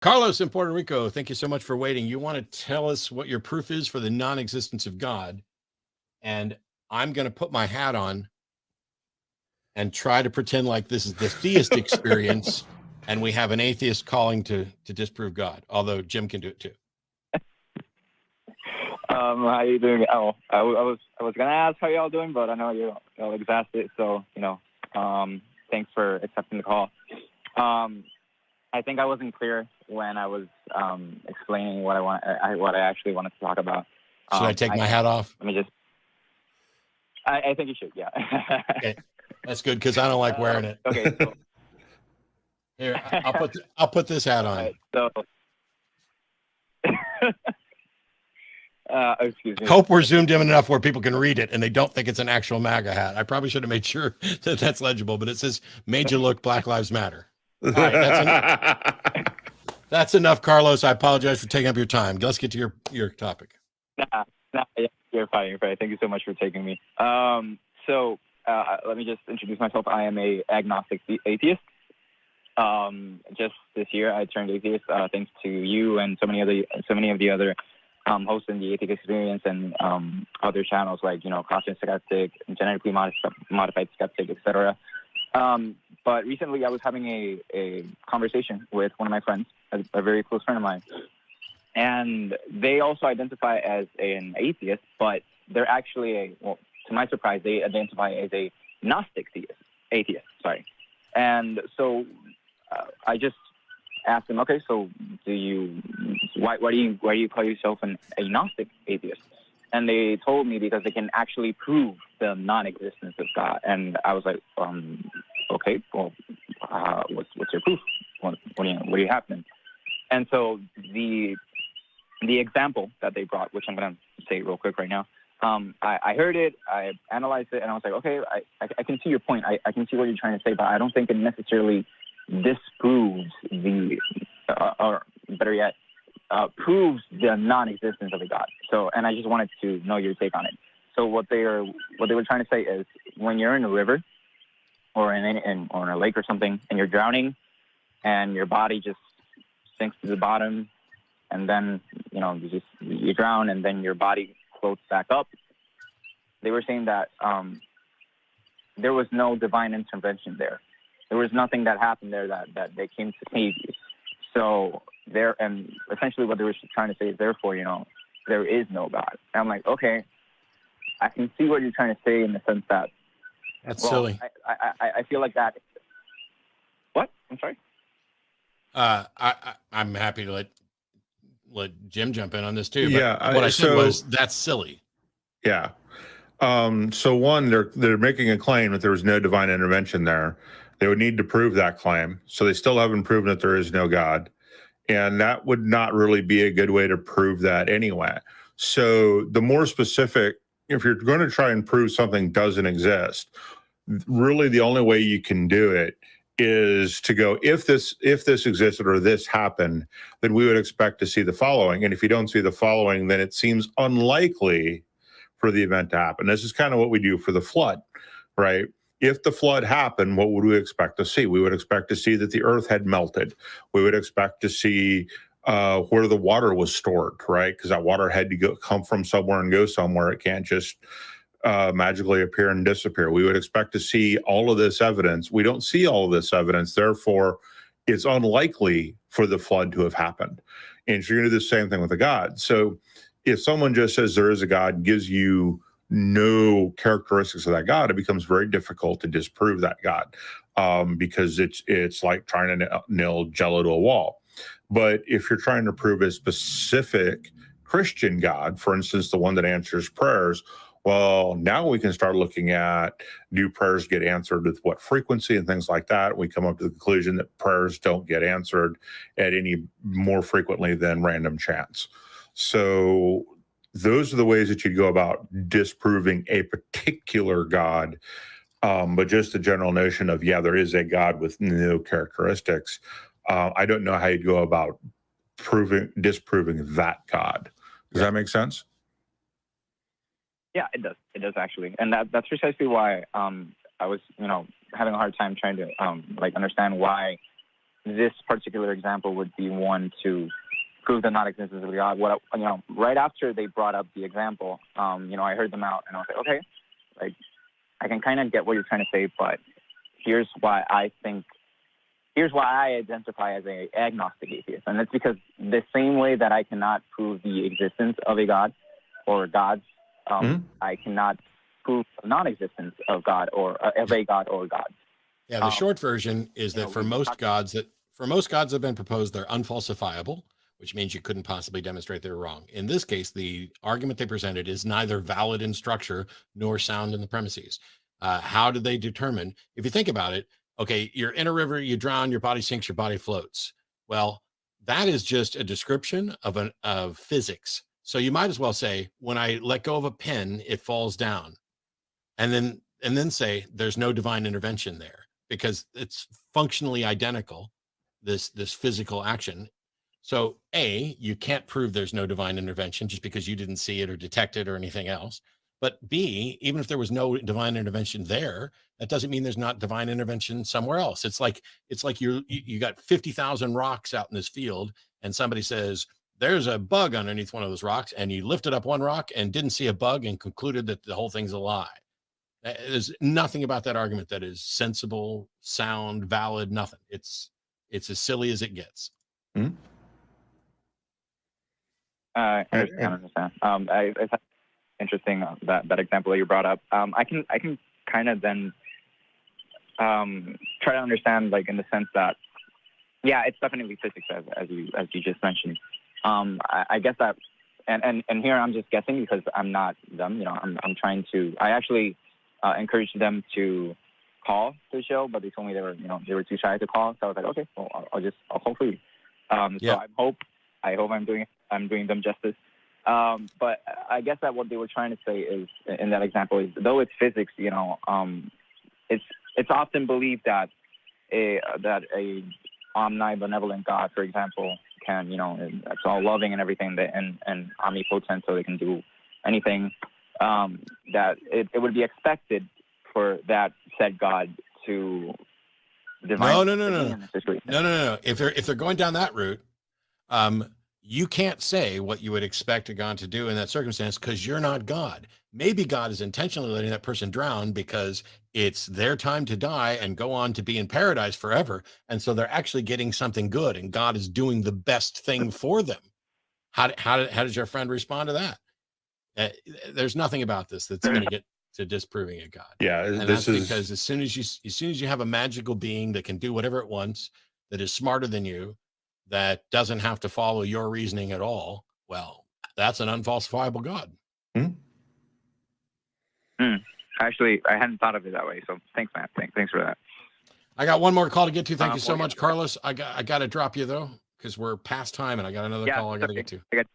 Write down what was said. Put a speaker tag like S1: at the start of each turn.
S1: Carlos in Puerto Rico, thank you so much for waiting. You want to tell us what your proof is for the non-existence of God, and I'm going to put my hat on and try to pretend like this is the theist experience, and we have an atheist calling to disprove God. Although Jim can do it too.
S2: How you doing? Oh, I was gonna ask how y'all doing, but I know y'all exhausted, so thanks for accepting the call. I think I wasn't clear when I was explaining what I actually wanted to talk about.
S1: Should I take my hat off?
S2: Let me just. I think you should. Yeah.
S1: Okay, that's good because I don't like wearing it.
S2: Okay. So,
S1: here, I'll put this hat on.
S2: Right, so. Excuse me.
S1: Hope we're zoomed in enough where people can read it and they don't think it's an actual MAGA hat. I probably should have made sure that that's legible, but it says "Made you look, Black Lives Matter." All right, that's enough, Carlos. I apologize for taking up your time. Let's get to your topic.
S2: Nah, you're fine. You're fine. Thank you so much for taking me. So let me just introduce myself. I am a agnostic atheist. Just this year, I turned atheist thanks to you and so many of the other hosts in the Atheist Experience and other channels like Caution Skeptic, Genetically Modified Skeptic, etc. But recently, I was having a conversation with one of my friends, a very close friend of mine, and they also identify as an atheist, but they're actually to my surprise, they identify as a Gnostic atheist. Sorry, and so I just asked them, okay, so why do you call yourself an agnostic atheist? And they told me because they can actually prove the non-existence of God. And I was like, okay, well, what's your proof? What do you have then? And so the example that they brought, which I'm going to say real quick right now, I heard it, I analyzed it, and I was like, okay, I can see your point. I can see what you're trying to say, but I don't think it necessarily disproves or better yet, proves the non-existence of a God. So, and I just wanted to know your take on it. So what they were trying to say is when you're in a river or in a lake or something and you're drowning and your body just sinks to the bottom and then, you drown and then your body floats back up. They were saying that there was no divine intervention there. There was nothing that happened there that they came to save you. So and essentially what they were trying to say is therefore, there is no God. And I'm like, okay, I can see what you're trying to say in the sense that
S1: that's silly.
S2: I feel like that. What? I'm sorry.
S1: I'm happy to let Jim jump in on this too. But
S3: yeah.
S1: What I said was that's silly.
S3: Yeah. So one, they're making a claim that there was no divine intervention there. They would need to prove that claim. So they still haven't proven that there is no God. And that would not really be a good way to prove that anyway. So the more specific, if you're going to try and prove something doesn't exist, really the only way you can do it is to go, if this existed or this happened, then we would expect to see the following. And if you don't see the following, then it seems unlikely for the event to happen. This is kind of what we do for the flood, right? If the flood happened, what would we expect to see? We would expect to see that the earth had melted. We would expect to see where the water was stored, right? Because that water had to come from somewhere and go somewhere. It can't just magically appear and disappear. We would expect to see all of this evidence. We don't see all of this evidence. Therefore, it's unlikely for the flood to have happened. And so you're going to do the same thing with a God. So if someone just says there is a God, gives you no characteristics of that God, it becomes very difficult to disprove that God because it's like trying to nail Jello to a wall. But if you're trying to prove a specific Christian God, for instance, the one that answers prayers, well, now we can start looking at, do prayers get answered with what frequency and things like that. We come up to the conclusion that prayers don't get answered at any more frequently than random chance. So those are the ways that you go about disproving a particular God. But just the general notion of, yeah, there is a God with no characteristics. I don't know how you go about disproving that God. Does that make sense?
S2: Yeah, it does. It does actually. And that's precisely why I was, having a hard time trying to understand why this particular example would be one to prove the non-existence of God. Right after they brought up the example, I heard them out and I was like, okay, like I can kind of get what you're trying to say, but here's why I identify as an agnostic atheist. And it's because the same way that I cannot prove the existence of a God or gods, I cannot prove the non-existence of God or of a God or gods.
S1: Yeah, the short version is that for most gods that have been proposed, they're unfalsifiable, which means you couldn't possibly demonstrate they're wrong. In this case, the argument they presented is neither valid in structure nor sound in the premises. How did they determine? If you think about it, okay, you're in a river, you drown, your body sinks, your body floats. Well, that is just a description of physics. So you might as well say, when I let go of a pen, it falls down, and then say there's no divine intervention there, because it's functionally identical, this physical action. So A, you can't prove there's no divine intervention just because you didn't see it or detect it or anything else. But B, even if there was no divine intervention there, that doesn't mean there's not divine intervention somewhere else. It's like you got 50,000 rocks out in this field, and somebody says there's a bug underneath one of those rocks, and you lifted up one rock and didn't see a bug and concluded that the whole thing's a lie. There's nothing about that argument that is sensible, sound, valid, nothing. It's as silly as it gets.
S3: Mm-hmm.
S2: I understand. It's interesting that example that you brought up. I can kind of then try to understand, like, in the sense that, yeah, it's definitely physics as you just mentioned. I guess that, and here I'm just guessing because I'm not them. I'm trying to. I actually encouraged them to call the show, but they told me they were too shy to call. So I was like, okay, well, I'll hopefully. So I hope I'm doing them justice. But I guess that what they were trying to say is, in that example, is though it's physics, it's often believed that a omnibenevolent God, for example, can, it's all loving and everything, and omnipotent, so they can do anything. That it would be expected for that said God to divine.
S1: No. If they're going down that route, you can't say what you would expect a God to do in that circumstance because you're not God. Maybe God is intentionally letting that person drown because it's their time to die and go on to be in paradise forever. And so they're actually getting something good, and God is doing the best thing for them. How does your friend respond to that? There's nothing about this that's going to get to disproving a God.
S3: Yeah,
S1: and that's because as soon as you have a magical being that can do whatever it wants, that is smarter than you, that doesn't have to follow your reasoning at all, well, that's an unfalsifiable God.
S2: Actually, I hadn't thought of it that way. So thanks, Matt. Thanks for that.
S1: I got one more call to get to. Thank you so much, Carlos. I got to drop you though, because we're past time and I got another call I got to get to.